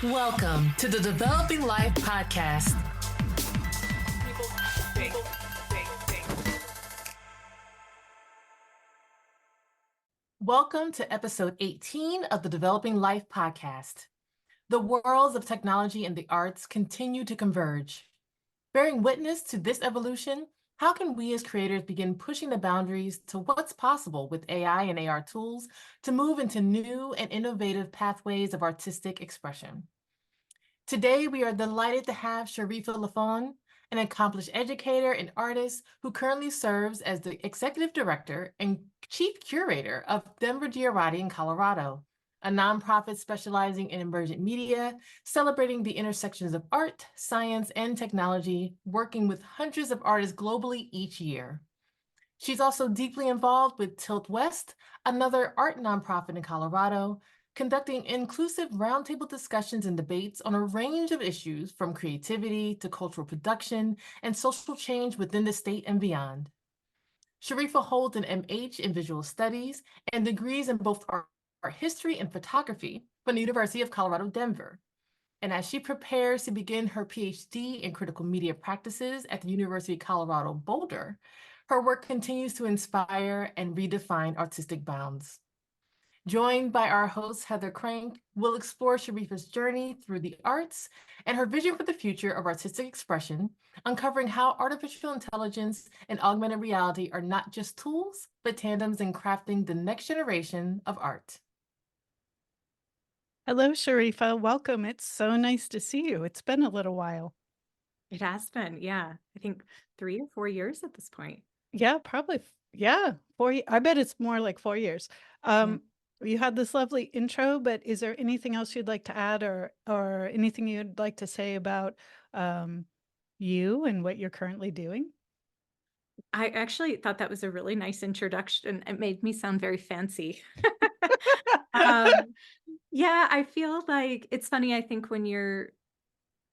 Welcome to the Developing Life Podcast. Welcome to episode 18 of the Developing Life Podcast. The worlds of technology and the arts continue to converge. Bearing witness to this evolution, how can we as creators begin pushing the boundaries to what's possible with AI and AR tools to move into new and innovative pathways of artistic expression? Today, we are delighted to have Sharifa Lafon, an accomplished educator and artist who currently serves as the executive director and chief curator of Denver Digerati in Colorado, a nonprofit specializing in emergent media, celebrating the intersections of art, science, and technology, working with hundreds of artists globally each year. She's also deeply involved with Tilt West, another art nonprofit in Colorado, conducting inclusive roundtable discussions and debates on a range of issues from creativity to cultural production and social change within the state and beyond. Sharifa holds an MH in visual studies and degrees in both art history and photography from the University of Colorado, Denver. And as she prepares to begin her PhD in critical media practices at the University of Colorado, Boulder, her work continues to inspire and redefine artistic bounds. Joined by our host, Heather Crank, we'll explore Sharifa's journey through the arts and her vision for the future of artistic expression, uncovering how artificial intelligence and augmented reality are not just tools, but tandems in crafting the next generation of art. Hello, Sharifa. Welcome. It's so nice to see you. It's been a little while. It has been, yeah. I think 3 or 4 years at this point. Yeah, probably. Yeah, I bet it's more like 4 years. You had this lovely intro, but is there anything else you'd like to add or anything you'd like to say about you and what you're currently doing? I actually thought that was a really nice introduction. It made me sound very fancy. Yeah, I feel like it's funny. I think when you're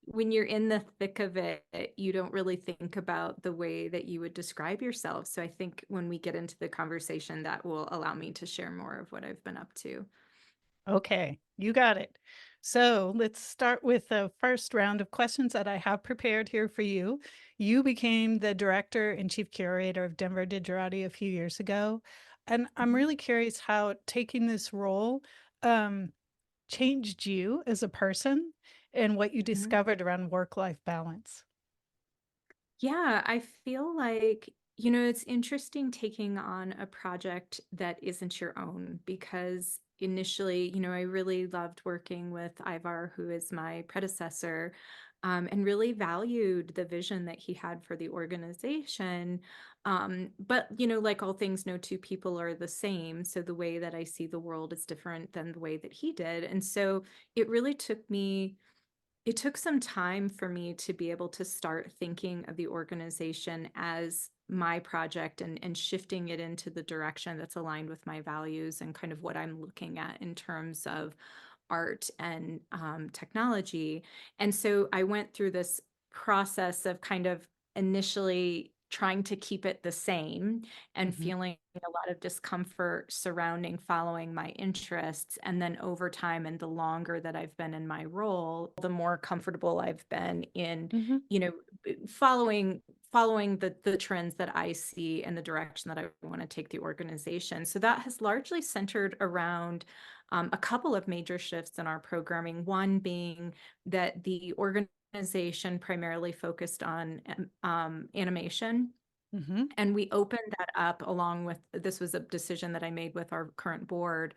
in the thick of it, you don't really think about the way that you would describe yourself. So I think when we get into the conversation, that will allow me to share more of what I've been up to. Okay, you got it. So let's start with the first round of questions that I have prepared here for you. You became the director and chief curator of Denver Digerati a few years ago. And I'm really curious how taking this role changed you as a person and what you discovered around work-life balance. Yeah, I feel like, it's interesting taking on a project that isn't your own because initially, I really loved working with Ivar, who is my predecessor, and really valued the vision that he had for the organization. But, like all things, no two people are the same. So the way that I see the world is different than the way that he did. And so it really took some time for me to be able to start thinking of the organization as my project and shifting it into the direction that's aligned with my values and kind of what I'm looking at in terms of art and technology. And so I went through this process of kind of initially trying to keep it the same and feeling a lot of discomfort surrounding following my interests. And then over time, and the longer that I've been in my role, the more comfortable I've been in, following the trends that I see and the direction that I want to take the organization. So that has largely centered around a couple of major shifts in our programming. One being that the organization primarily focused on animation. And we opened that up along with, this was a decision that I made with our current board,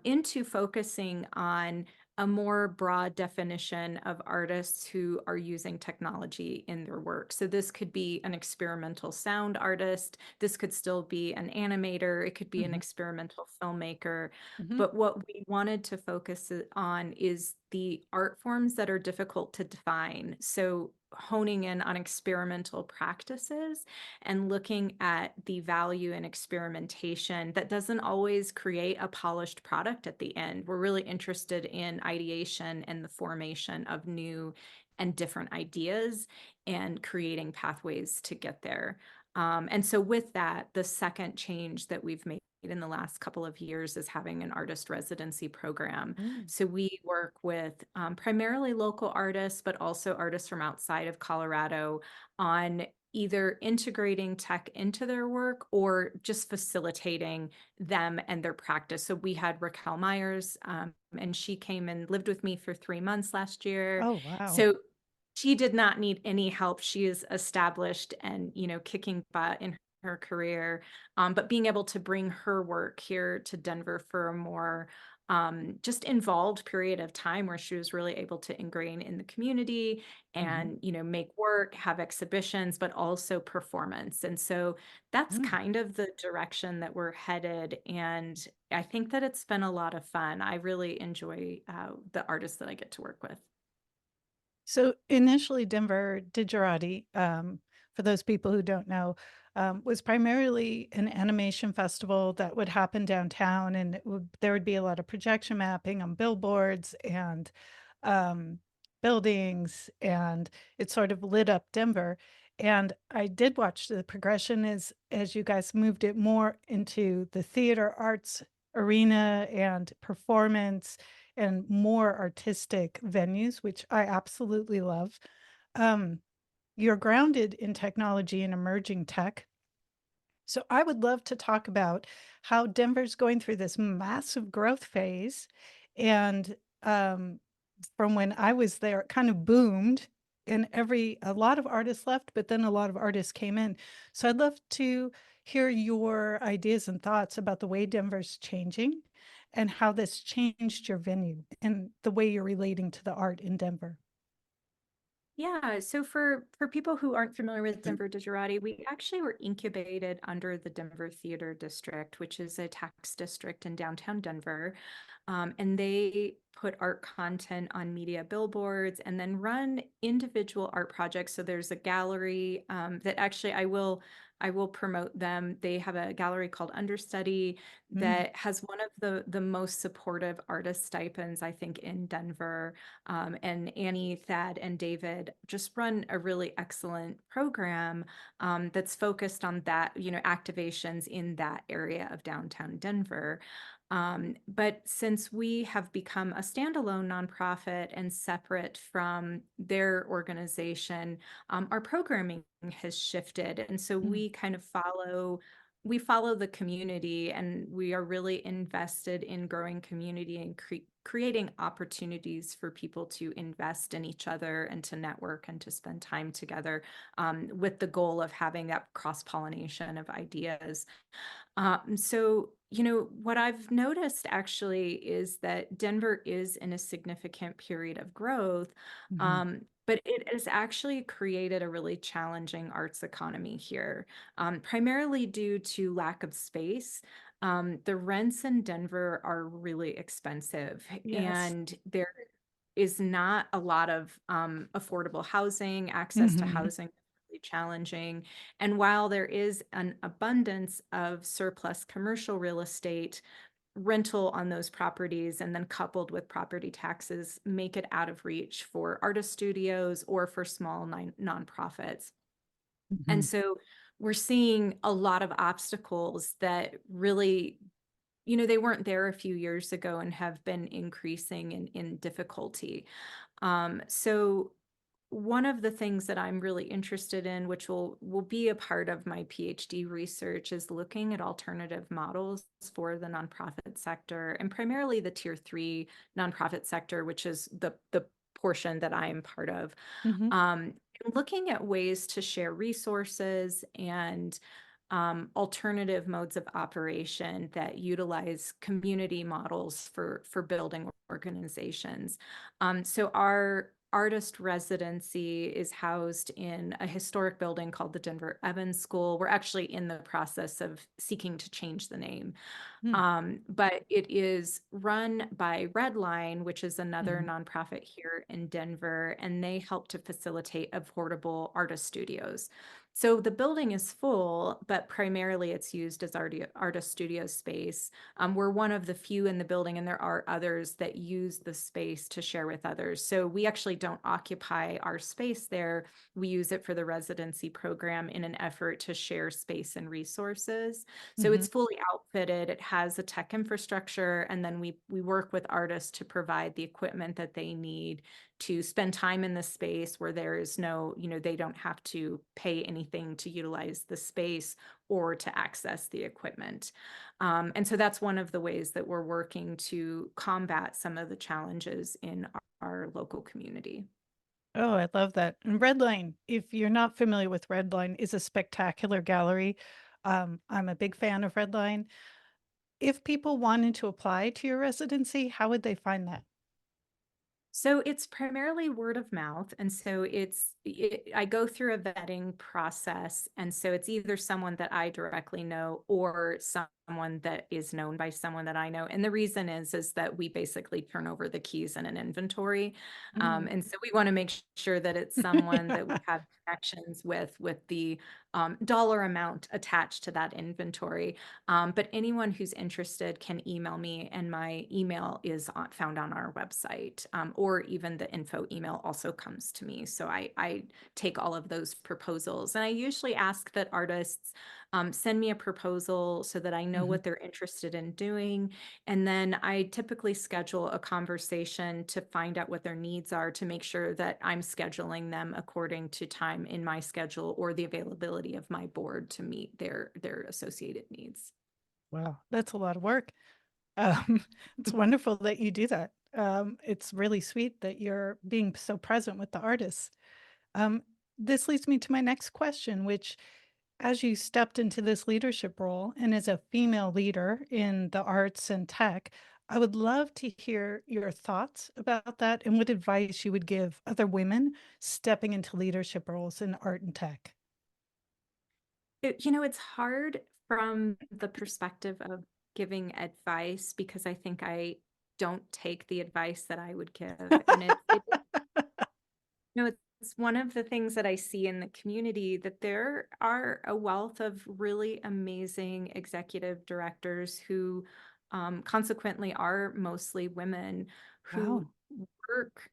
into focusing on a more broad definition of artists who are using technology in their work. So this could be an experimental sound artist. This could still be an animator. It could be an experimental filmmaker. But what we wanted to focus on is the art forms that are difficult to define. So honing in on experimental practices and looking at the value in experimentation that doesn't always create a polished product at the end. We're really interested in ideation and the formation of new and different ideas and creating pathways to get there. And so with that, the second change that we've made in the last couple of years is having an artist residency program. Mm. So we work with primarily local artists, but also artists from outside of Colorado on either integrating tech into their work or just facilitating them and their practice. So we had Raquel Myers, and she came and lived with me for 3 months last year. Oh, wow. So she did not need any help. She is established and, kicking butt in her career. But being able to bring her work here to Denver for a more just involved period of time where she was really able to ingrain in the community and, make work, have exhibitions, but also performance. And so that's Mm. kind of the direction that we're headed. And I think that it's been a lot of fun. I really enjoy the artists that I get to work with. So initially, Denver Digerati, for those people who don't know, was primarily an animation festival that would happen downtown, and there would be a lot of projection mapping on billboards and um, buildings, and it sort of lit up Denver. And I did watch the progression as you guys moved it more into the theater arts arena and performance and more artistic venues, which I absolutely love. Um, you're grounded in technology and emerging tech. So I would love to talk about how Denver's going through this massive growth phase. And from when I was there, it kind of boomed and a lot of artists left, but then a lot of artists came in. So I'd love to hear your ideas and thoughts about the way Denver's changing and how this changed your venue and the way you're relating to the art in Denver. Yeah, so for people who aren't familiar with Denver Digerati, we actually were incubated under the Denver Theater District, which is a tax district in downtown Denver. And they put art content on media billboards and then run individual art projects. So there's a gallery that actually I will promote them. They have a gallery called Understudy Mm. that has one of the most supportive artist stipends, I think, in Denver. And Annie, Thad, and David just run a really excellent program that's focused on that, activations in that area of downtown Denver. But since we have become a standalone nonprofit and separate from their organization, our programming has shifted. And so Mm. we follow the community, and we are really invested in growing community and creating opportunities for people to invest in each other and to network and to spend time together, with the goal of having that cross-pollination of ideas. So, what I've noticed actually is that Denver is in a significant period of growth, Mhm. but it has actually created a really challenging arts economy here, primarily due to lack of space. The rents in Denver are really expensive, Yes. and there is not a lot of affordable housing. Access to Mhm. housing is really challenging. And while there is an abundance of surplus commercial real estate, rental on those properties and then coupled with property taxes make it out of reach for artist studios or for small nonprofits. And Mhm. so we're seeing a lot of obstacles that really, they weren't there a few years ago and have been increasing in difficulty. So one of the things that I'm really interested in, which will be a part of my PhD research, is looking at alternative models for the nonprofit sector, and primarily the tier 3 nonprofit sector, which is the portion that I am part of. Mhm. Um, Looking at ways to share resources and alternative modes of operation that utilize community models for building organizations. So our artist residency is housed in a historic building called the Denver Evans School. We're actually in the process of seeking to change the name. Mm. But it is run by Redline, which is another Mhm. nonprofit here in Denver, and they help to facilitate affordable artist studios. So the building is full, but primarily it's used as artist studio space. We're one of the few in the building, and there are others that use the space to share with others. So we actually don't occupy our space there. We use it for the residency program in an effort to share space and resources. So Mhm. it's fully outfitted. It has a tech infrastructure, and then we work with artists to provide the equipment that they need to spend time in the space where there is no, they don't have to pay anything to utilize the space or to access the equipment. And so that's one of the ways that we're working to combat some of the challenges in our local community. Oh, I love that. And Redline, if you're not familiar with Redline, is a spectacular gallery. I'm a big fan of Redline. If people wanted to apply to your residency, how would they find that? So it's primarily word of mouth. And so I go through a vetting process. And so it's either someone that I directly know or someone that is known by someone that I know. And the reason is that we basically turn over the keys in an inventory. And so we want to make sure that it's someone that we have connections with the dollar amount attached to that inventory. But anyone who's interested can email me, and my email is found on our website, or even the info email also comes to me. So I take all of those proposals, and I usually ask that artists send me a proposal so that I know Mhm. what they're interested in doing. And then I typically schedule a conversation to find out what their needs are to make sure that I'm scheduling them according to time in my schedule or the availability of my board to meet their associated needs. Wow, that's a lot of work. Um, it's wonderful that you do that. It's really sweet that you're being so present with the artists. Um, this leads me to my next question, which, as you stepped into this leadership role and as a female leader in the arts and tech, I would love to hear your thoughts about that and what advice you would give other women stepping into leadership roles in art and tech. It's hard from the perspective of giving advice because I think I don't take the advice that I would give. And it's one of the things that I see in the community, that there are a wealth of really amazing executive directors who consequently are mostly women who Wow. work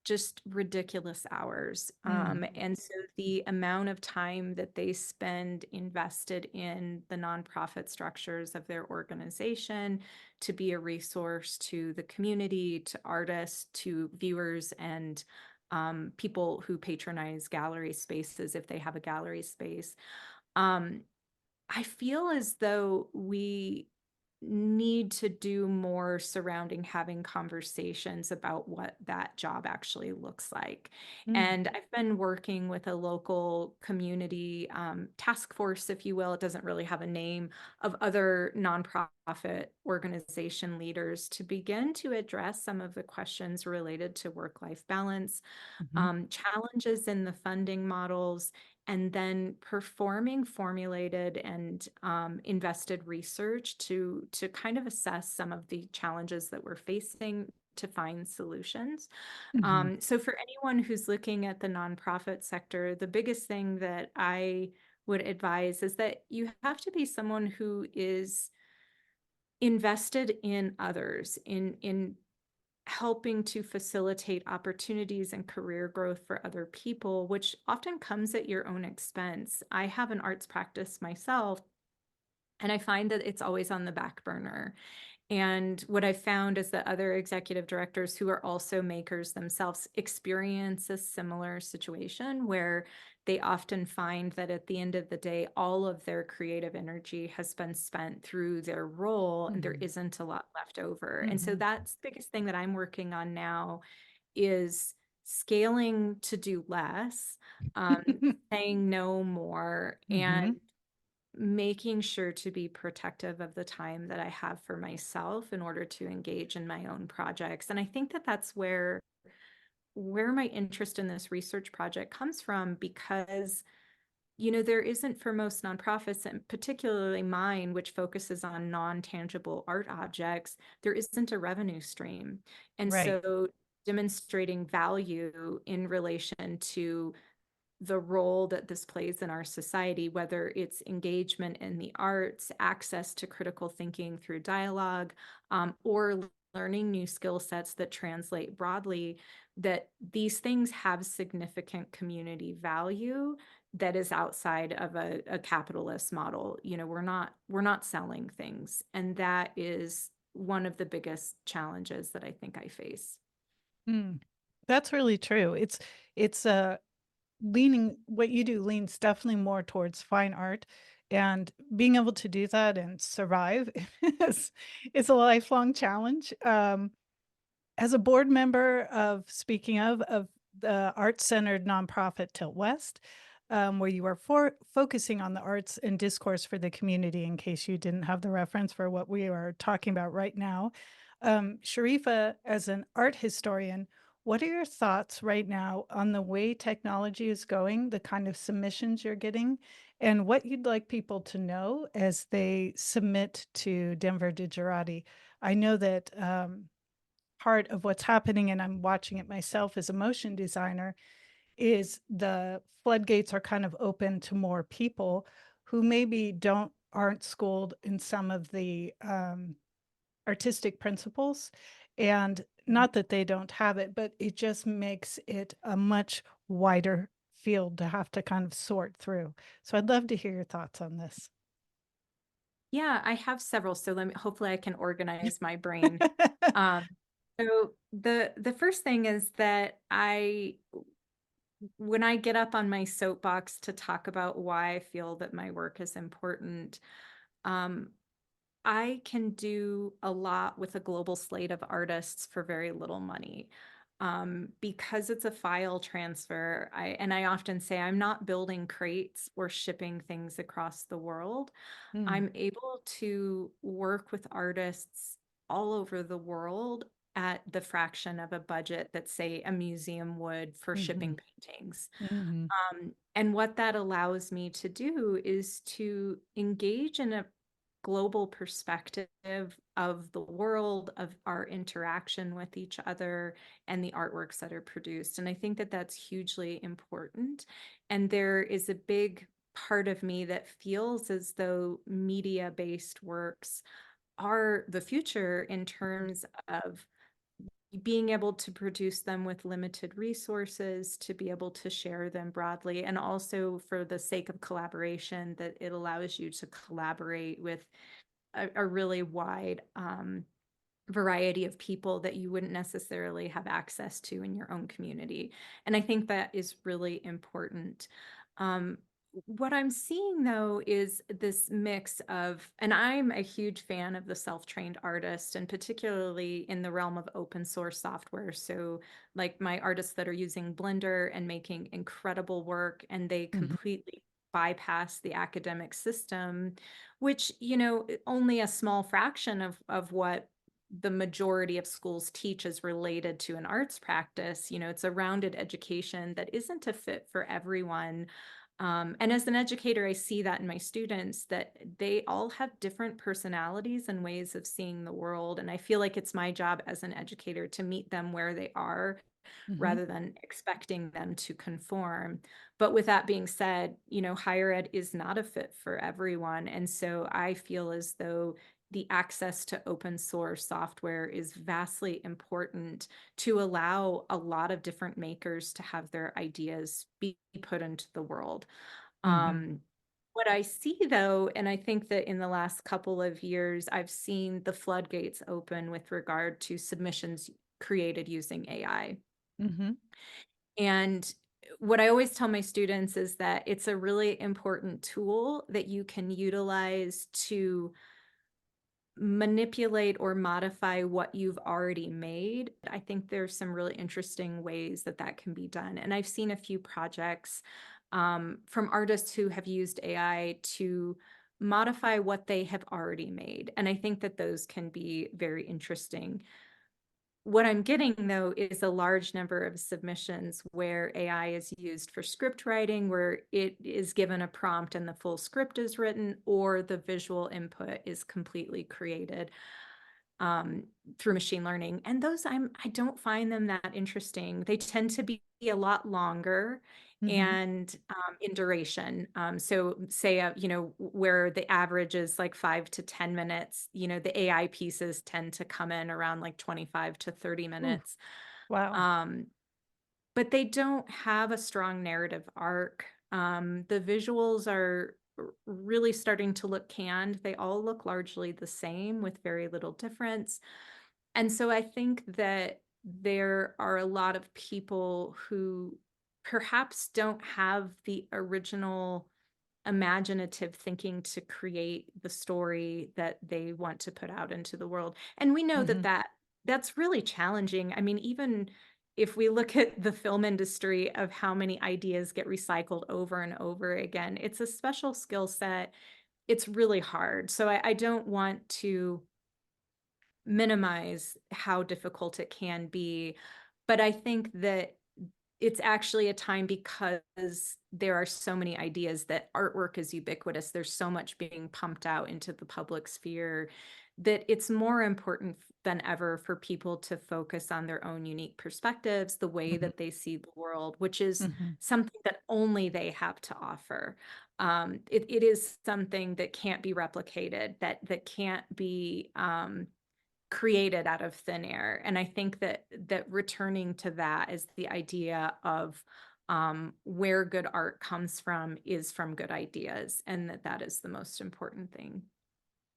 just ridiculous hours. Mm, And so the amount of time that they spend invested in the nonprofit structures of their organization to be a resource to the community, to artists, to viewers, and people who patronize gallery spaces if they have a gallery space. Um, I feel as though we need to do more surrounding having conversations about what that job actually looks like. mm, And I've been working with a local community task force, if you will. It doesn't really have a name, of other nonprofit organization leaders to begin to address some of the questions related to work-life balance, mhm, challenges in the funding models, and then performing formulated and invested research to kind of assess some of the challenges that we're facing to find solutions. mhm, So for anyone who's looking at the nonprofit sector, the biggest thing that I would advise is that you have to be someone who is invested in others, in helping to facilitate opportunities and career growth for other people, which often comes at your own expense. I have an arts practice myself, and I find that it's always on the back burner. And what I found is that other executive directors who are also makers themselves experience a similar situation where they often find that at the end of the day, all of their creative energy has been spent through their role and there mhm, isn't a lot left over. And so mhm, that's the biggest thing that I'm working on now is scaling to do less, um, saying no more, and mhm, making sure to be protective of the time that I have for myself in order to engage in my own projects. And I think that that's where my interest in this research project comes from, because there isn't, for most nonprofits, and particularly mine, which focuses on non-tangible art objects, there isn't a revenue stream. And right. so demonstrating value in relation to the role that this plays in our society, whether it's engagement in the arts, access to critical thinking through dialogue, or learning new skill sets that translate broadly, that these things have significant community value that is outside of a capitalist model. We're not selling things, and that is one of the biggest challenges that I think I face. Mm, that's really true. It's leaning what you do leans definitely more towards fine art, and being able to do that and survive is a lifelong challenge. As a board member of, speaking of the arts-centered nonprofit Tilt West, where you are focusing on the arts and discourse for the community, in case you didn't have the reference for what we are talking about right now. Sharifa, as an art historian, what are your thoughts right now on the way technology is going, the kind of submissions you're getting, and what you'd like people to know as they submit to Denver Digerati? I know that part of what's happening, and I'm watching it myself as a motion designer, is the floodgates are kind of open to more people who maybe aren't schooled in some of the artistic principles. And not that they don't have it, but it just makes it a much wider field to have to kind of sort through. So I'd love to hear your thoughts on this. Yeah, I have several, so hopefully I can organize my brain. Um, so the first thing is that when I get up on my soapbox to talk about why I feel that my work is important, um, I can do a lot with a global slate of artists for very little money. Because it's a file transfer, I often say I'm not building crates or shipping things across the world. Mm, I'm able to work with artists all over the world at the fraction of a budget that, say, a museum would for shipping mhm, paintings. mhm, And what that allows me to do is to engage in a global perspective of the world, of our interaction with each other, and the artworks that are produced. And I think that that's hugely important. And there is a big part of me that feels as though media-based works are the future in terms of being able to produce them with limited resources, to be able to share them broadly, and also for the sake of collaboration, that it allows you to collaborate with a really wide variety of people that you wouldn't necessarily have access to in your own community. And I think that is really important. Um, what I'm seeing though is this mix of, and I'm a huge fan of the self-trained artist, and particularly in the realm of open source software. So like my artists that are using Blender and making incredible work, and they mhm, completely bypass the academic system, which, only a small fraction of what the majority of schools teach is related to an arts practice. It's a rounded education that isn't a fit for everyone. And as an educator, I see that in my students, that they all have different personalities and ways of seeing the world. And I feel like it's my job as an educator to meet them where they are mhm, rather than expecting them to conform. But with that being said, higher ed is not a fit for everyone. And so I feel as though the access to open source software is vastly important to allow a lot of different makers to have their ideas be put into the world. mhm, Um, what I see though, and I think that in the last couple of years, I've seen the floodgates open with regard to submissions created using AI. mhm, And what I always tell my students is that it's a really important tool that you can utilize to manipulate or modify what you've already made. I think there's some really interesting ways that that can be done. And I've seen a few projects from artists who have used AI to modify what they have already made. And I think that those can be very interesting. What I'm getting though is a large number of submissions where AI is used for script writing, where it is given a prompt and the full script is written, or the visual input is completely created. through machine learning. And those I don't find them that interesting. They tend to be a lot longer and in duration. So say, where the average is like 5 to 10 minutes, the AI pieces tend to come in around like 25 to 30 Ooh, minutes. wow. But they don't have a strong narrative arc. The visuals are really starting to look canned. They all look largely the same with very little difference. And so I think that there are a lot of people who perhaps don't have the original imaginative thinking to create the story that they want to put out into the world. And we know that that's really challenging. I mean, even if we look at the film industry of how many ideas get recycled over and over again, it's a special skill set. It's really hard. So I don't want to minimize how difficult it can be. But I think that it's actually a time, because there are so many ideas, that artwork is ubiquitous. There's so much being pumped out into the public sphere, that it's more important than ever for people to focus on their own unique perspectives, the way that they see the world, which is something that only they have to offer. It is something that can't be replicated, that can't be created out of thin air. And I think that returning to that is the idea of where good art comes from is from good ideas, and that is the most important thing.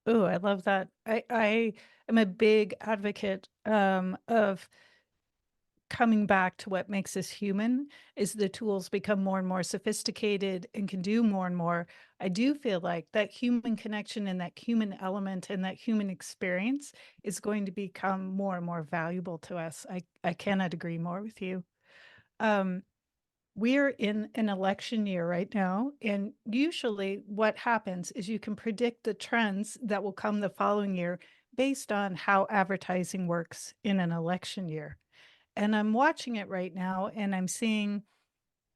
Oh, I love that. I am a big advocate of coming back to what makes us human. As the tools become more and more sophisticated and can do more and more, I do feel like that human connection and that human element and that human experience is going to become more and more valuable to us. I cannot agree more with you. Um, we're in an election year right now, and usually what happens is you can predict the trends that will come the following year based on how advertising works in an election year. And I'm watching it right now, and I'm seeing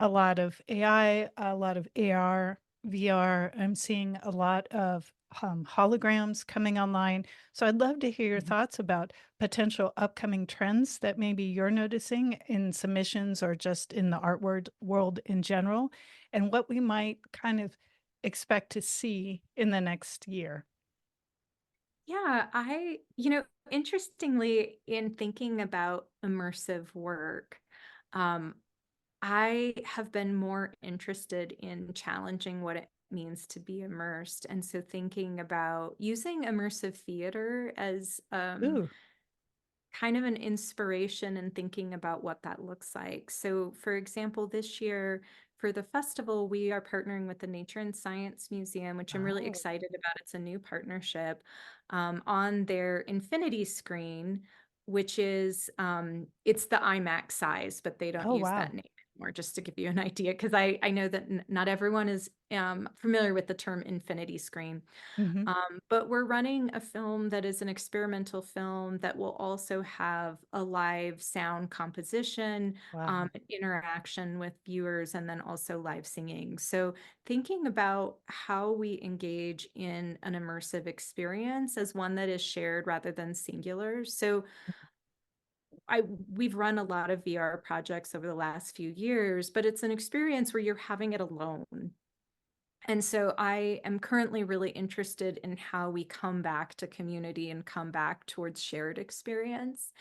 a lot of AI, a lot of AR, VR. I'm seeing a lot of holograms coming online. So I'd love to hear your thoughts about potential upcoming trends that maybe you're noticing in submissions or just in the art world in general, and what we might kind of expect to see in the next year. Yeah, interestingly, in thinking about immersive work, um, I have been more interested in challenging what it means to be immersed. And so thinking about using immersive theater as Ooh, kind of an inspiration in thinking about what that looks like. So, for example, this year for the festival, we are partnering with the Nature and Science Museum, which I'm really oh, excited about. It's a new partnership on their infinity screen, which is it's the IMAX size, but they don't oh, use that wow. name anymore. Just to give you an idea, because I know that not everyone is familiar with the term infinity screen. Hmm. But we're running a film that is an experimental film that will also have a live sound composition, Wow. interaction with viewers, and then also live singing. So thinking about how we engage in an immersive experience as one that is shared rather than singular. So we've run a lot of VR projects over the last few years, but it's an experience where you're having it alone. And so I am currently really interested in how we come back to community and come back towards shared experience.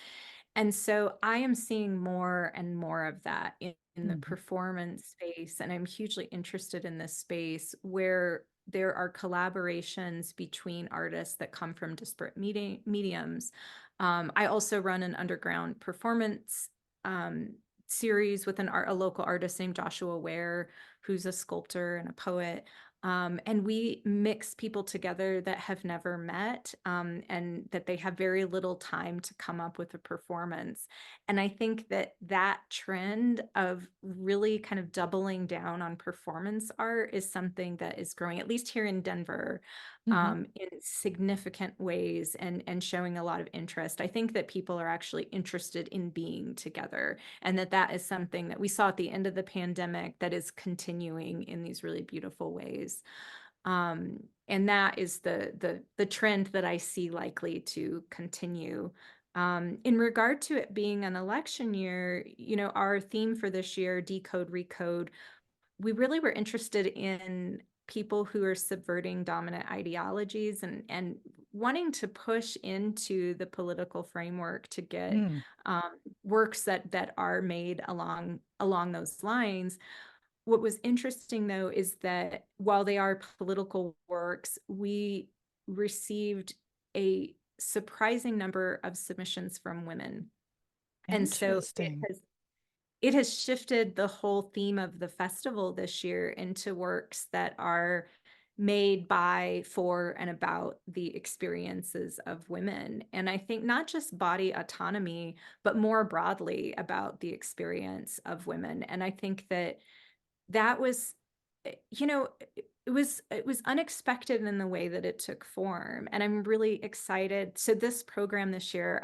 And so I am seeing more and more of that in the Hmm. performance space. And I'm hugely interested in this space where there are collaborations between artists that come from disparate mediums. I also run an underground performance um, series with a local artist named Joshua Ware, who's a sculptor and a poet. And we mix people together that have never met, and that they have very little time to come up with a performance. And I think that trend of really kind of doubling down on performance art is something that is growing, at least here in Denver, Hmm. in significant ways, and showing a lot of interest. I think that people are actually interested in being together, and that is something that we saw at the end of the pandemic that is continuing in these really beautiful ways. And that is the trend that I see likely to continue. In regard to it being an election year, our theme for this year, Decode, Recode, we really were interested in people who are subverting dominant ideologies and wanting to push into the political framework to get Mm, works that are made along those lines. What was interesting, though, is that while they are political works, we received a surprising number of submissions from women. And so interesting. it has shifted the whole theme of the festival this year into works that are made by, for, and about the experiences of women. And I think not just body autonomy, but more broadly about the experience of women. And I think that was, it was unexpected in the way that it took form. And I'm really excited. So this program this year,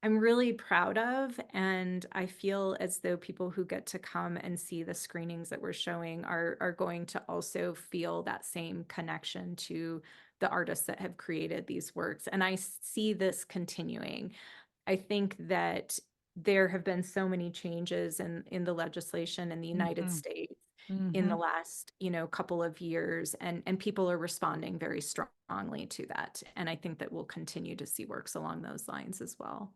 I'm really proud of, and I feel as though people who get to come and see the screenings that we're showing are going to also feel that same connection to the artists that have created these works. And I see this continuing. I think that there have been so many changes in the legislation in the United Mhm, States in the mhm. last, couple of years, and people are responding very strongly to that. And I think that we'll continue to see works along those lines as well.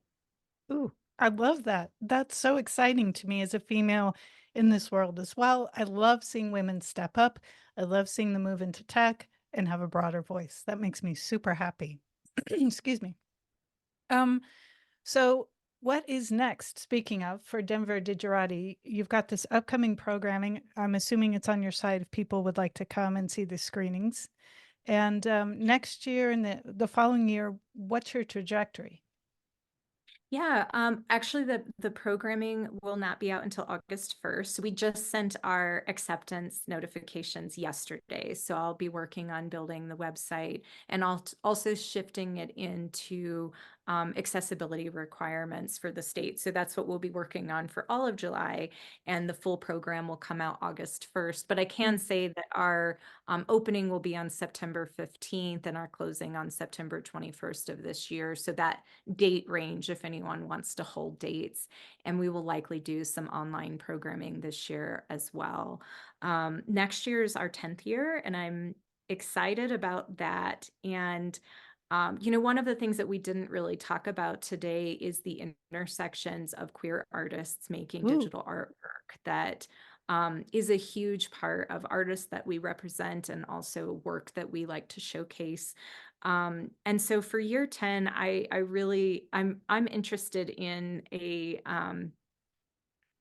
Ooh, I love that. That's so exciting to me as a female in this world as well. I love seeing women step up. I love seeing them move into tech and have a broader voice. That makes me super happy. Excuse me. Um, so what is next? Speaking of, for Denver Digerati, you've got this upcoming programming. I'm assuming it's on your site if people would like to come and see the screenings. And next year and the following year, what's your trajectory? Yeah, actually the programming will not be out until August 1st. We just sent our acceptance notifications yesterday. So I'll be working on building the website and also shifting it into accessibility requirements for the state. So that's what we'll be working on for all of July, and the full program will come out August 1st. But I can say that our opening will be on September 15th and our closing on September 21st of this year. So that date range if anyone wants to hold dates. And we will likely do some online programming this year as well. Next year is our 10th year, and I'm excited about that. And one of the things that we didn't really talk about today is the intersections of queer artists making Ooh, digital artwork that is a huge part of artists that we represent and also work that we like to showcase. And so for year 10, I'm interested in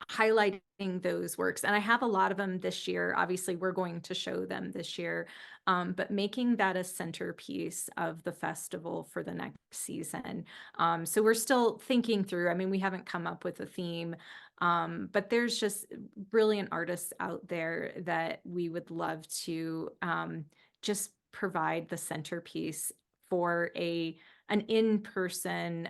highlighting those works. And I have a lot of them this year. Obviously, we're going to show them this year, but making that a centerpiece of the festival for the next season. So we're still thinking through. I mean, we haven't come up with a theme, but there's just brilliant artists out there that we would love to just provide the centerpiece for an in-person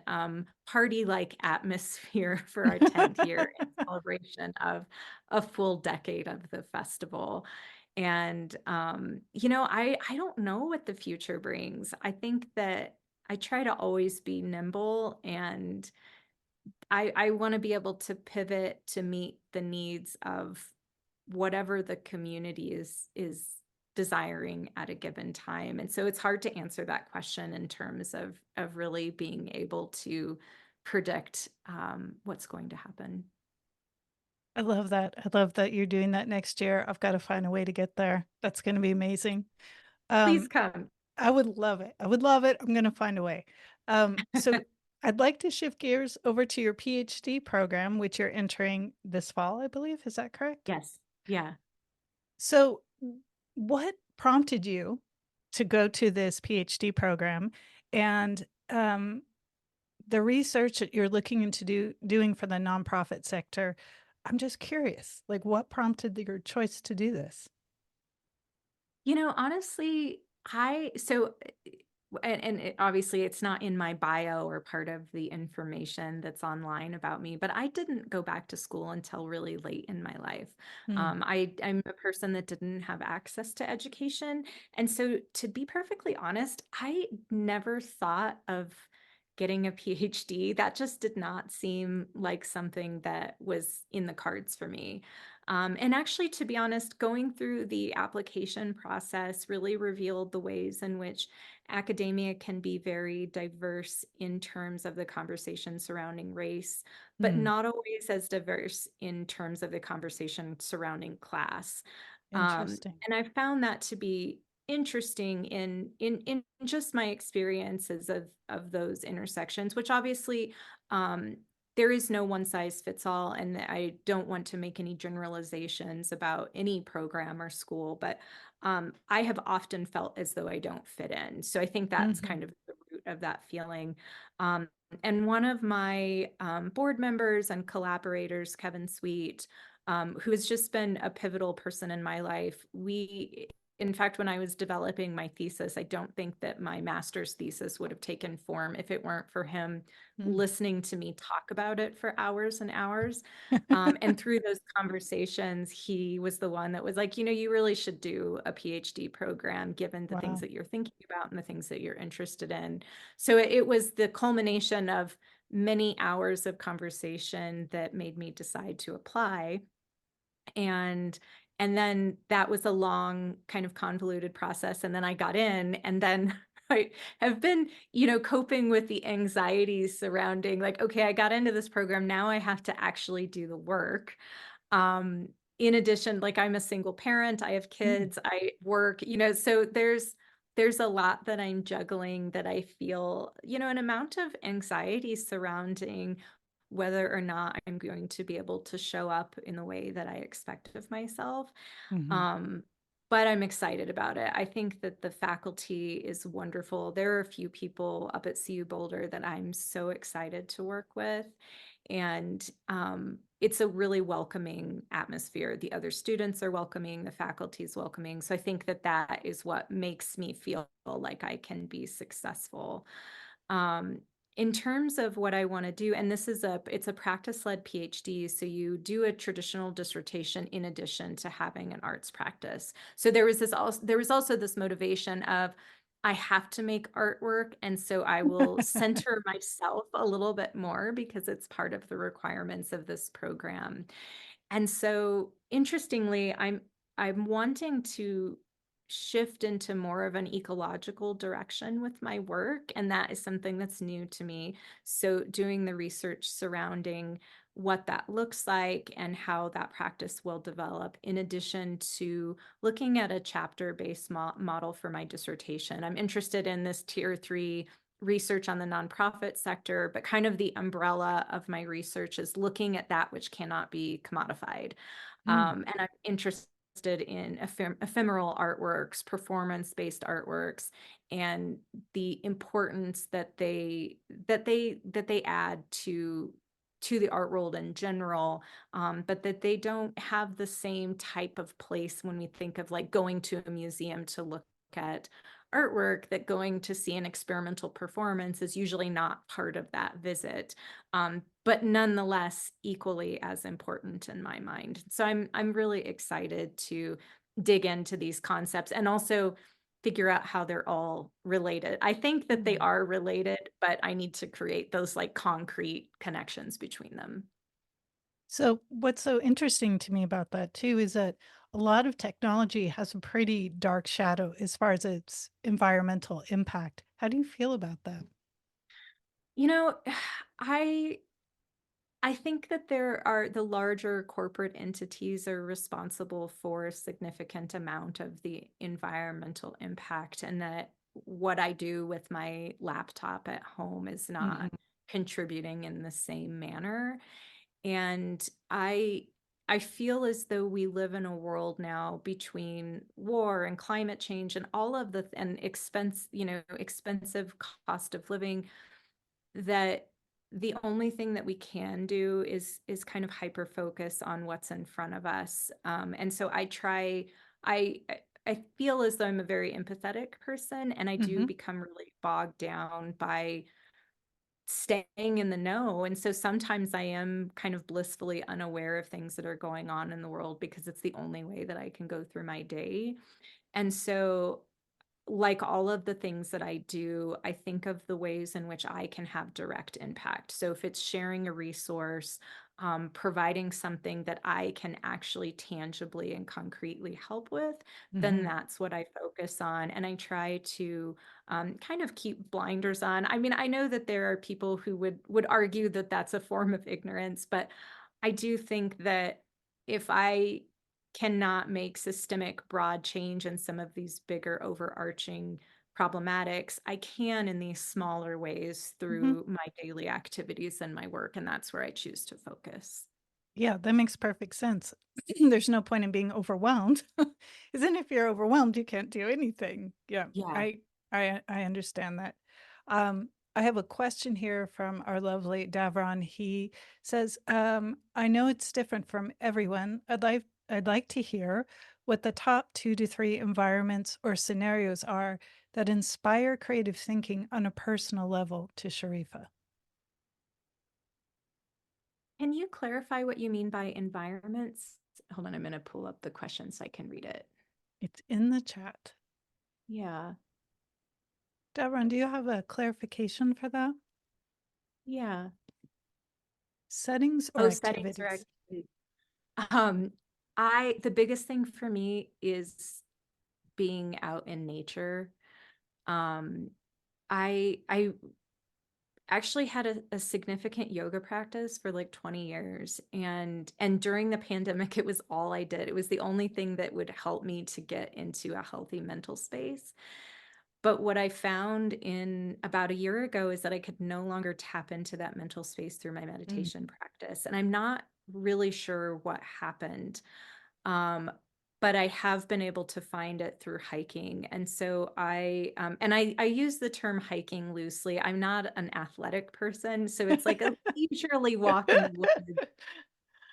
party-like atmosphere for our 10th year in celebration of a full decade of the festival. And I don't know what the future brings. I think that I try to always be nimble, and I want to be able to pivot to meet the needs of whatever the community is desiring at a given time. And so it's hard to answer that question in terms of really being able to predict what's going to happen. I love that. I love that you're doing that next year. I've got to find a way to get there. That's going to be amazing. Please Um, come. I would love it. I would love it. I'm going to find a way. So I'd like to shift gears over to your PhD program, which you're entering this fall, I believe. Is that correct? Yes. Yeah. So what prompted you to go to this PhD program, and the research that you're looking into doing for the nonprofit sector? I'm just curious, like what prompted your choice to do this? Honestly, I so obviously it's not in my bio or part of the information that's online about me, but I didn't go back to school until really late in my life. Mm, I'm a person that didn't have access to education. And so, to be perfectly honest, I never thought of getting a PhD. That just did not seem like something that was in the cards for me. And actually, to be honest, going through the application process really revealed the ways in which academia can be very diverse in terms of the conversation surrounding race, but mm, not always as diverse in terms of the conversation surrounding class. interesting. And I found that to be interesting in just my experiences of those intersections, which obviously there is no one size fits all, and I don't want to make any generalizations about any program or school, but I have often felt as though I don't fit in. So I think that's Mhm, kind of the root of that feeling. Um, and one of my board members and collaborators, Kevin Sweet, who has just been a pivotal person in my life, in fact, when I was developing my thesis, I don't think that my master's thesis would have taken form if it weren't for him mm. listening to me talk about it for hours and hours. And through those conversations, he was the one that was like, you really should do a PhD program given the things Wow. that you're thinking about and the things that you're interested in. So it was the culmination of many hours of conversation that made me decide to apply. And then that was a long kind of convoluted process, and then I got in, and then I have been coping with the anxieties surrounding, like, okay, I got into this program, now I have to actually do the work. In addition, like, I'm a single parent, I have Mm, kids, I work, so there's a lot that I'm juggling, that I feel an amount of anxiety surrounding whether or not I'm going to be able to show up in the way that I expect of myself. mhm, Um, but I'm excited about it. I think that the faculty is wonderful. There are a few people up at CU Boulder that I'm so excited to work with. And it's a really welcoming atmosphere. The other students are welcoming, the faculty is welcoming. So I think that that is what makes me feel like I can be successful. Um, in terms of what I want to do, and it's a practice-led PhD, so you do a traditional dissertation in addition to having an arts practice. So there was also this motivation of, I have to make artwork, and so I will center myself a little bit more because it's part of the requirements of this program. And so, interestingly, I'm wanting to shift into more of an ecological direction with my work, and that is something that's new to me. So, doing the research surrounding what that looks like and how that practice will develop, in addition to looking at a chapter-based model for my dissertation. I'm interested in this tier 3 research on the nonprofit sector, but kind of the umbrella of my research is looking at that which cannot be commodified. mm, And I'm interested in ephemeral artworks, performance-based artworks, and the importance that they add to the art world in general, but that they don't have the same type of place when we think of like going to a museum to look at artwork, that going to see an experimental performance is usually not part of that visit, but nonetheless equally as important in my mind. So I'm really excited to dig into these concepts and also figure out how they're all related. I think that they mm. are related, but I need to create those like concrete connections between them. So, what's so interesting to me about that too is that a lot of technology has a pretty dark shadow as far as its environmental impact. How do you feel about that? You know, I I think that the larger corporate entities are responsible for a significant amount of the environmental impact, and that what I do with my laptop at home is Mhm, not contributing in the same manner. And I feel as though we live in a world now, between war and climate change and all of and expensive cost of living, that the only thing that we can do is kind of hyper focus on what's in front of us. And so I I feel as though I'm a very empathetic person, and I do Mhm. become really bogged down by staying in the know. And so sometimes I am kind of blissfully unaware of things that are going on in the world because it's the only way that I can go through my day. And so, like all of the things that I do, I think of the ways in which I can have direct impact. So if it's sharing a resource, providing something that I can actually tangibly and concretely help with, then Mhm. that's what I focus on. And I try to kind of keep blinders on. I mean, I know that there are people who would argue that that's a form of ignorance, but I do think that if I cannot make systemic broad change in some of these bigger overarching problematics, I can in these smaller ways Mhm. through my daily activities and my work, and that's where I choose to focus. Yeah, that makes perfect sense. There's no point in being overwhelmed. 'Cause then if you're overwhelmed, you can't do anything. Yeah, Yeah. I understand that. I have a question here from our lovely Davron. He says, I know it's different from everyone. I'd like to hear what the top 2 to 3 environments or scenarios are that inspire creative thinking on a personal level to Sharifa. Can you clarify what you mean by environments? Hold on, I'm going to pull up the question so I can read it. It's in the chat. Yeah. Davron, do you have a clarification for that? Yeah. Settings or Oh, settings or activities? activities. Um, the biggest thing for me is being out in nature. Um, I actually had a significant yoga practice for like 20 years, and during the pandemic it was all I did. It was the only thing that would help me to get into a healthy mental space. But what I found in about a year ago is that I could no longer tap into that mental space through my Mm. meditation practice, and I'm not really sure what happened. Um, but I have been able to find it through hiking. And so I use the term hiking loosely. I'm not an athletic person, so it's like a leisurely walk in the woods.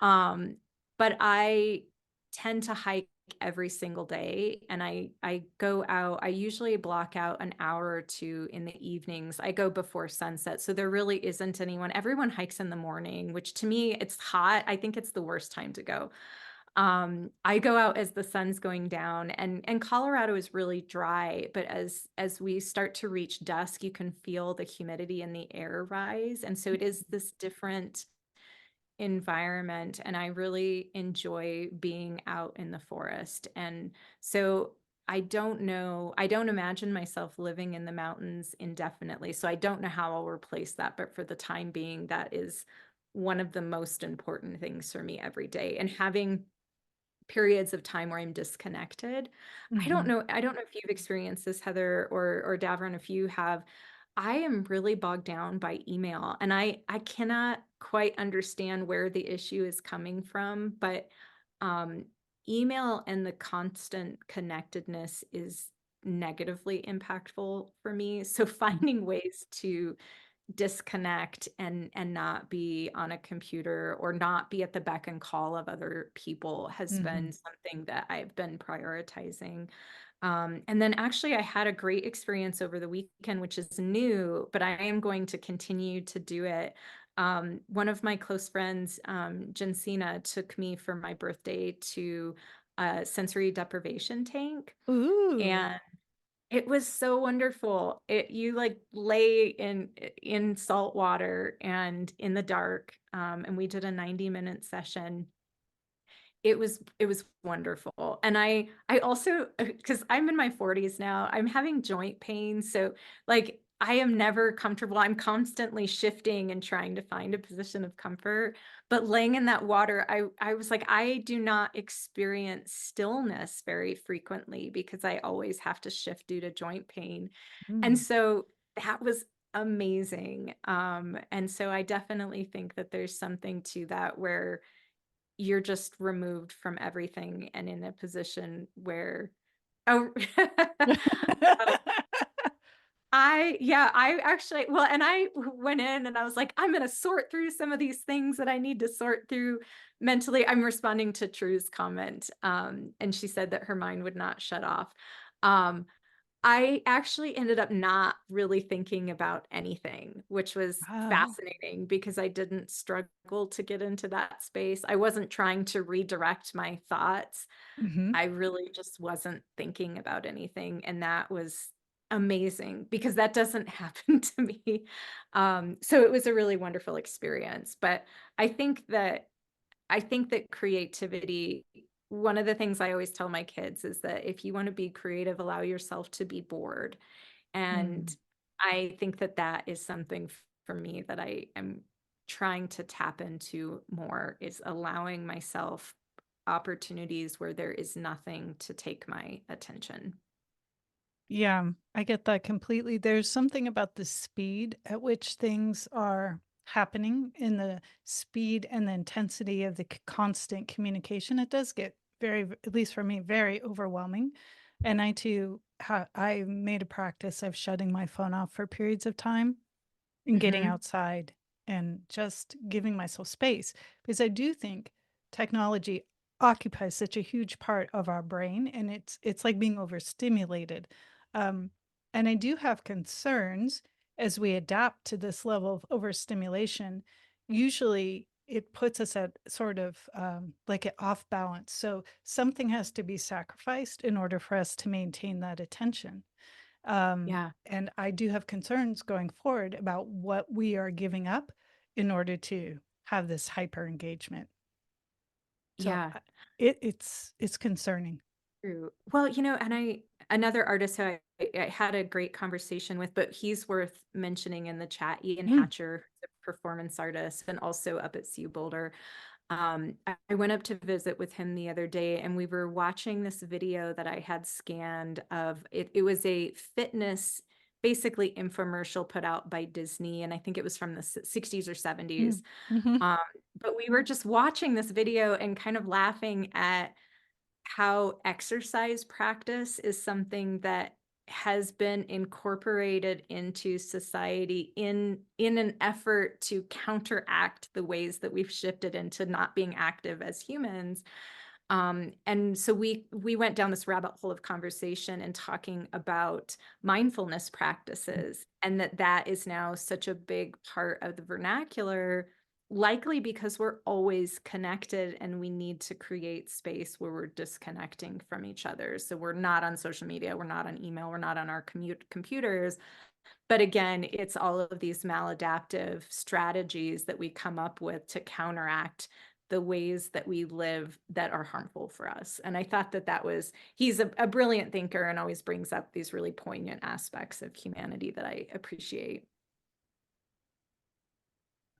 Um, but I tend to hike every single day, and I go out. I usually block out an hour or two in the evenings. I go before sunset, so there really isn't anyone. Everyone hikes in the morning, which to me, it's hot. I think it's the worst time to go. I go out as the sun's going down, and Colorado is really dry, but as we start to reach dusk, you can feel the humidity in the air rise. And so it is this different environment, and I really enjoy being out in the forest. And so I don't know, I don't imagine myself living in the mountains indefinitely. So I don't know how I'll replace that, but for the time being, that is one of the most important things for me every day. And having periods of time where I'm disconnected. Mhm. I don't know if you've experienced this, Heather or Davron, if you have. I am really bogged down by email, and I cannot quite understand where the issue is coming from, but um, email and the constant connectedness is negatively impactful for me. So finding ways to disconnect and not be on a computer or not be at the beck and call of other people has been Mhm. something that I've been prioritizing. And then actually I had a great experience over the weekend, which is new, but I am going to continue to do it. One of my close friends, Jensina, took me for my birthday to a sensory deprivation tank. Ooh. And it was so wonderful. You like lay in salt water and in the dark. And we did a 90-minute session. It was wonderful. And I also, because I'm in my 40s now, I'm having joint pain. So like I am never comfortable. I'm constantly shifting and trying to find a position of comfort. But laying in that water, I was like, I do not experience stillness very frequently because I always have to shift due to joint pain. And Mm. so that was amazing. And so I definitely think that there's something to that where you're just removed from everything and in a position where, oh, I actually, well, and I went in and I was like, I'm going to sort through some of these things that I need to sort through mentally. I'm responding to True's comment. And she said that her mind would not shut off. Um, I actually ended up not really thinking about anything, which was Oh. fascinating because I didn't struggle to get into that space. I wasn't trying to redirect my thoughts. Hmm. I really just wasn't thinking about anything. And that was amazing because that doesn't happen to me. So it was a really wonderful experience. But I think that I think that creativity, one of the things I always tell my kids is that if you want to be creative, allow yourself to be bored. And Mm. I think that that is something for me that I am trying to tap into more, is allowing myself opportunities where there is nothing to take my attention. Yeah, I get that completely. There's something about the speed at which things are happening, in the speed and the intensity of the constant communication. It does get at least for me, very overwhelming. And I too, I made a practice of shutting my phone off for periods of time and getting Hmm. outside and just giving myself space, because I do think technology occupies such a huge part of our brain, and it's like being overstimulated. um, and I do have concerns as we adapt to this level of overstimulation. Usually it puts us at sort of like an off balance, so something has to be sacrificed in order for us to maintain that attention. Yeah. And I do have concerns going forward about what we are giving up in order to have this hyper engagement. So Yeah. it's concerning. True. Well, and another artist who I had a great conversation with, but he's worth mentioning in the chat, Ian Mm, Hatcher, the performance artist, and also up at CU Boulder. I went up to visit with him the other day, and we were watching this video that I had scanned of it. It was a fitness, basically infomercial put out by Disney, and I think it was from the 60s or 70s. mm, mhm. Um, but we were just watching this video and kind of laughing at how exercise practice is something that has been incorporated into society in an effort to counteract the ways that we've shifted into not being active as humans. And so we went down this rabbit hole of conversation and talking about mindfulness practices, and that is now such a big part of the vernacular, likely because we're always connected and we need to create space where we're disconnecting from each other. So we're not on social media, we're not on email, we're not on our computers. But again, it's all of these maladaptive strategies that we come up with to counteract the ways that we live that are harmful for us. And I thought he's a brilliant thinker and always brings up these really poignant aspects of humanity that I appreciate.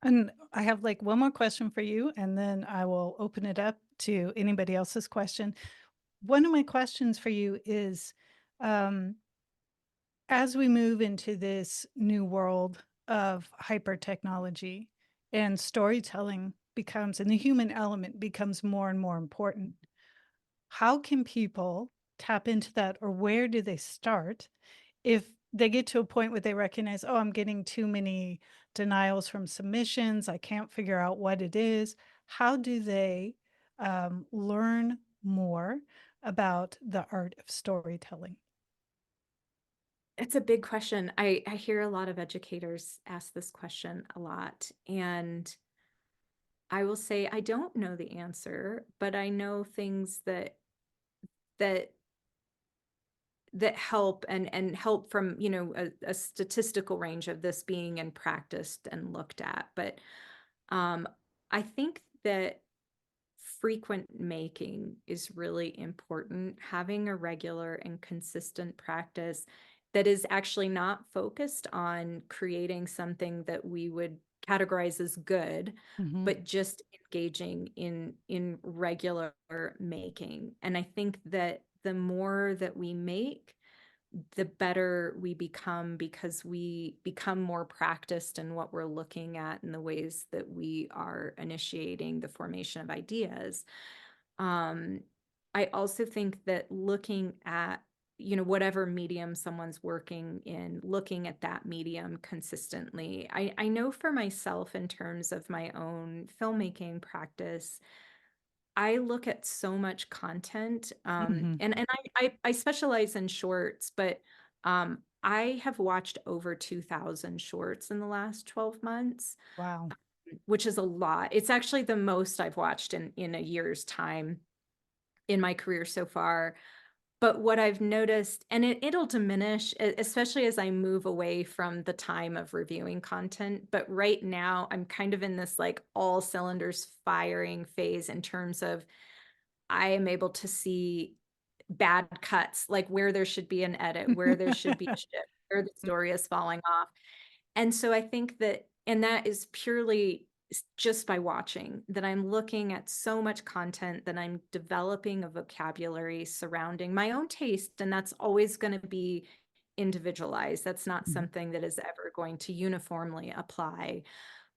And I have like one more question for you, and then I will open it up to anybody else's question. One of my questions for you is, um, as we move into this new world of hyper technology, and storytelling becomes, and the human element becomes more and more important, how can people tap into that, or where do they start if they get to a point where they recognize, oh, I'm getting too many denials from submissions, I can't figure out what it is? How do they learn more about the art of storytelling? It's a big question. I hear a lot of educators ask this question a lot. And I will say I don't know the answer, but I know things that that help, and help from a statistical range of this being and practiced and looked at. But um, I think that frequent making is really important. Having a regular and consistent practice that is actually not focused on creating something that we would categorize as good, Mhm. but just engaging in regular making. And I think that the more that we make, the better we become, because we become more practiced in what we're looking at and the ways that we are initiating the formation of ideas. Um, I also think that looking at whatever medium someone's working in, looking at that medium consistently. I know for myself, in terms of my own filmmaking practice, I look at so much content, Mhm. and I specialize in shorts, but I have watched over 2,000 shorts in the last 12 months, Wow. which is a lot. It's actually the most I've watched in a year's time in my career so far. But what I've noticed, and it'll diminish, especially as I move away from the time of reviewing content. But right now, I'm kind of in this like all cylinders firing phase in terms of I am able to see bad cuts, like where there should be an edit, where there should be a shift, where the story is falling off. And so I think that, and that is purely just by watching, that I'm looking at so much content that I'm developing a vocabulary surrounding my own taste. And that's always going to be individualized. That's not Mhm. something that is ever going to uniformly apply.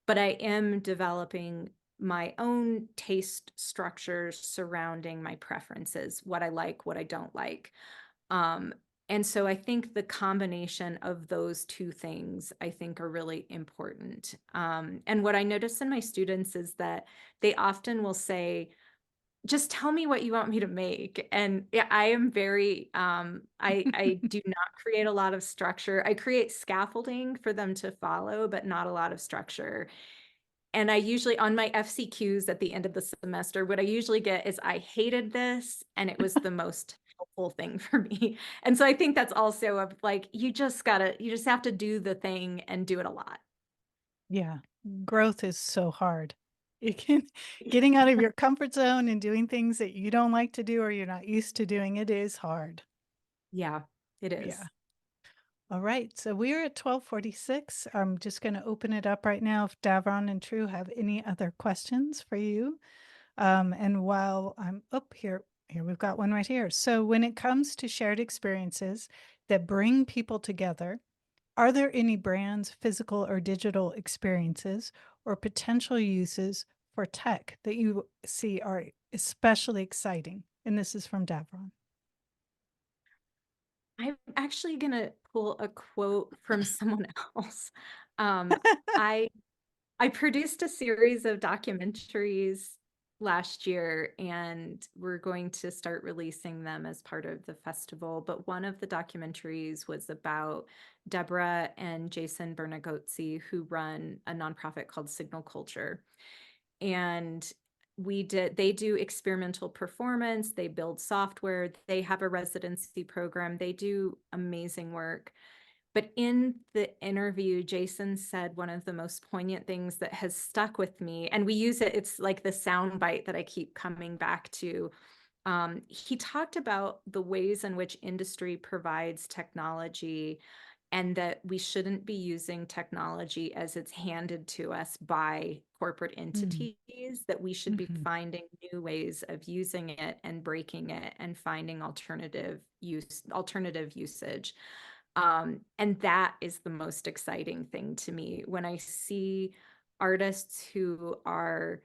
But I am developing my own taste structures surrounding my preferences, what I like, what I don't like. Um, and so I think the combination of those two things, I think, are really important. And what I notice in my students is that they often will say, just tell me what you want me to make. And yeah, I am very, I do not create a lot of structure. I create scaffolding for them to follow, but not a lot of structure. And I usually, on my FCQs at the end of the semester, what I usually get is I hated this and it was the most helpful thing for me. And so I think that's also of like, you just have to do the thing and do it a lot. Yeah. Growth is so hard. It can getting out of your comfort zone and doing things that you don't like to do or you're not used to doing, it is hard. Yeah, it Yeah. is. All right. So we're at 12:46. I'm just going to open it up right now if Davron and True have any other questions for you. And while I'm up here we've got one right here. So when it comes to shared experiences that bring people together, are there any brands, physical or digital experiences, or potential uses for tech that you see are especially exciting? And this is from Davron. I'm actually going to pull a quote from someone else. Um, I I produced a series of documentaries last year, and we're going to start releasing them as part of the festival. But one of the documentaries was about Deborah and Jason Bernagozzi, who run a nonprofit called Signal Culture. And they do experimental performance, they build software, they have a residency program, they do amazing work. But in the interview, Jason said one of the most poignant things that has stuck with me, and we use it, it's like the sound bite that I keep coming back to. He talked about the ways in which industry provides technology, and that we shouldn't be using technology as it's handed to us by corporate entities, that we should be Mhm. finding new ways of using it and breaking it and finding alternative usage. And that is the most exciting thing to me when I see artists who are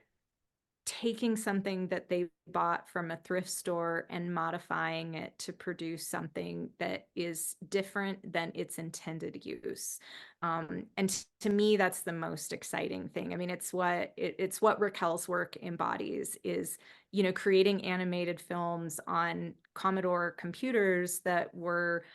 taking something that they bought from a thrift store and modifying it to produce something that is different than its intended use. And to me, that's the most exciting thing. I mean, it's what Raquel's work embodies, is, creating animated films on Commodore computers that were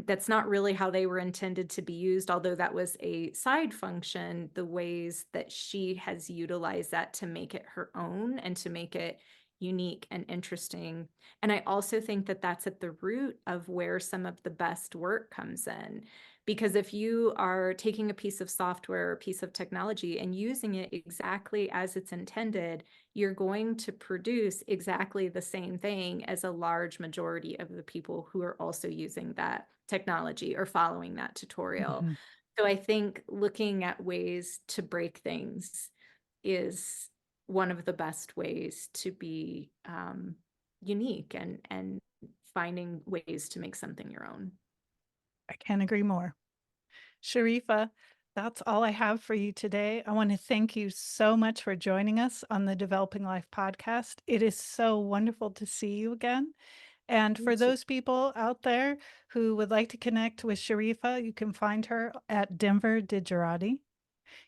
that's not really how they were intended to be used, although that was a side function. The ways that she has utilized that to make it her own and to make it unique and interesting. And I also think that that's at the root of where some of the best work comes in. Because if you are taking a piece of software or a piece of technology and using it exactly as it's intended, you're going to produce exactly the same thing as a large majority of the people who are also using that technology or following that tutorial. Mhm. So I think looking at ways to break things is one of the best ways to be unique and finding ways to make something your own. I can't agree more. Sharifa, that's all I have for you today. I want to thank you so much for joining us on the Developing Life podcast. It is so wonderful to see you again. And You for too. those people out there who would like to connect with Sharifa, you can find her at Denver Digerati.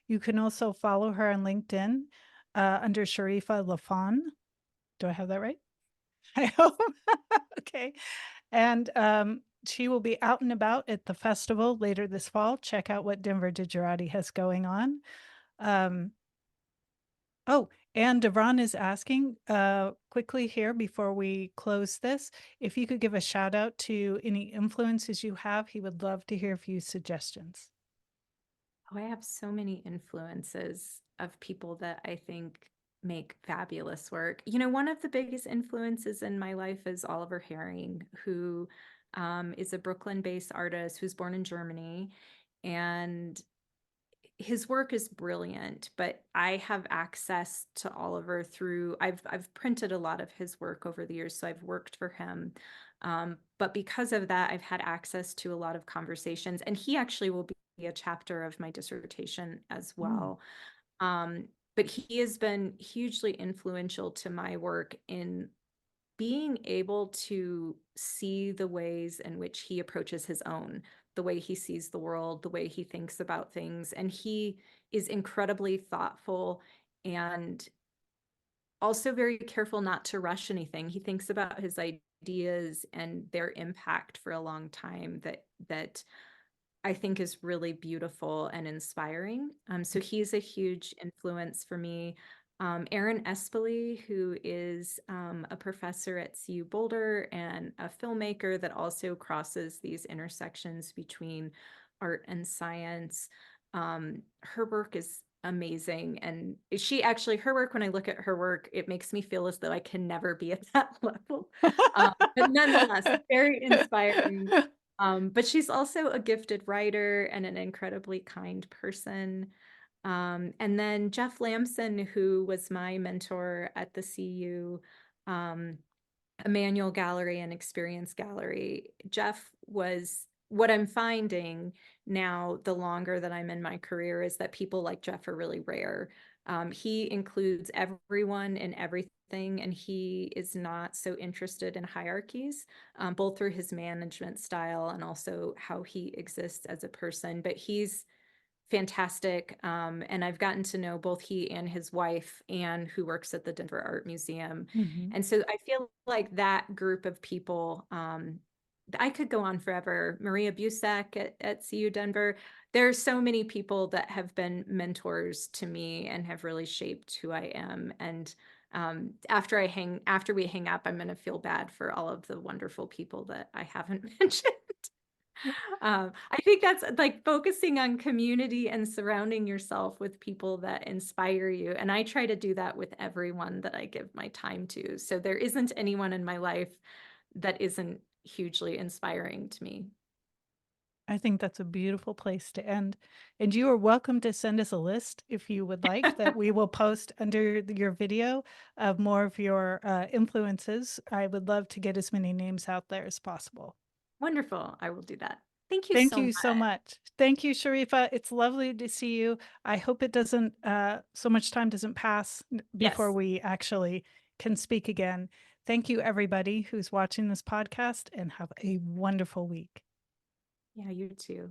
You can also follow her on LinkedIn under Sharifa Lafon. Do I have that right? I hope. Okay. And she will be out and about at the festival later this fall. Check out what Denver Digerati has going on. Oh, and Devron is asking quickly here before we close this, if you could give a shout out to any influences you have, he would love to hear a few suggestions. Oh, I have so many influences of people that I think make fabulous work. You know, one of the biggest influences in my life is Oliver Herring, who is a Brooklyn-based artist who's born in Germany. And his work is brilliant, but I have access to Oliver through I've printed a lot of his work over the years, so I've worked for him. But because of that, I've had access to a lot of conversations, and he actually will be a chapter of my dissertation as well. But he has been hugely influential to my work in being able to see the ways in which he approaches his own, the way he sees the world, the way he thinks about things. And he is incredibly thoughtful and also very careful not to rush anything. He thinks about his ideas and their impact for a long time that I think is really beautiful and inspiring. So he's a huge influence for me. Aaron Espily, who is a professor at CU Boulder and a filmmaker that also crosses these intersections between art and science. Her work is amazing. And she actually, her work, when I look at her work, it makes me feel as though I can never be at that level. But nonetheless, very inspiring. But she's also a gifted writer and an incredibly kind person. And then Jeff Lamson, who was my mentor at the CU Emmanuel Gallery and Experience Gallery. Jeff was what I'm finding now, the longer that I'm in my career, is that people like Jeff are really rare. He includes everyone and everything, and he is not so interested in hierarchies, both through his management style and also how he exists as a person. But he's fantastic. And I've gotten to know both he and his wife, Anne, who works at the Denver Art Museum. And so I feel like that group of people, I could go on forever. Maria Busak at CU Denver. There are so many people that have been mentors to me and have really shaped who I am. And after we hang up, I'm going to feel bad for all of the wonderful people that I haven't mentioned. I think that's like focusing on community and surrounding yourself with people that inspire you. And I try to do that with everyone that I give my time to. So there isn't anyone in my life that isn't hugely inspiring to me. I think that's a beautiful place to end. And you are welcome to send us a list if you would like that we will post under your video of more of your influences. I would love to get as many names out there as possible. Wonderful. I will do that. Thank you Thank so you much. so much. Thank you, Sharifa. It's lovely to see you. I hope it doesn't, so much time doesn't pass before Yes. we actually can speak again. Thank you, everybody who's watching this podcast, and have a wonderful week. Yeah, you too.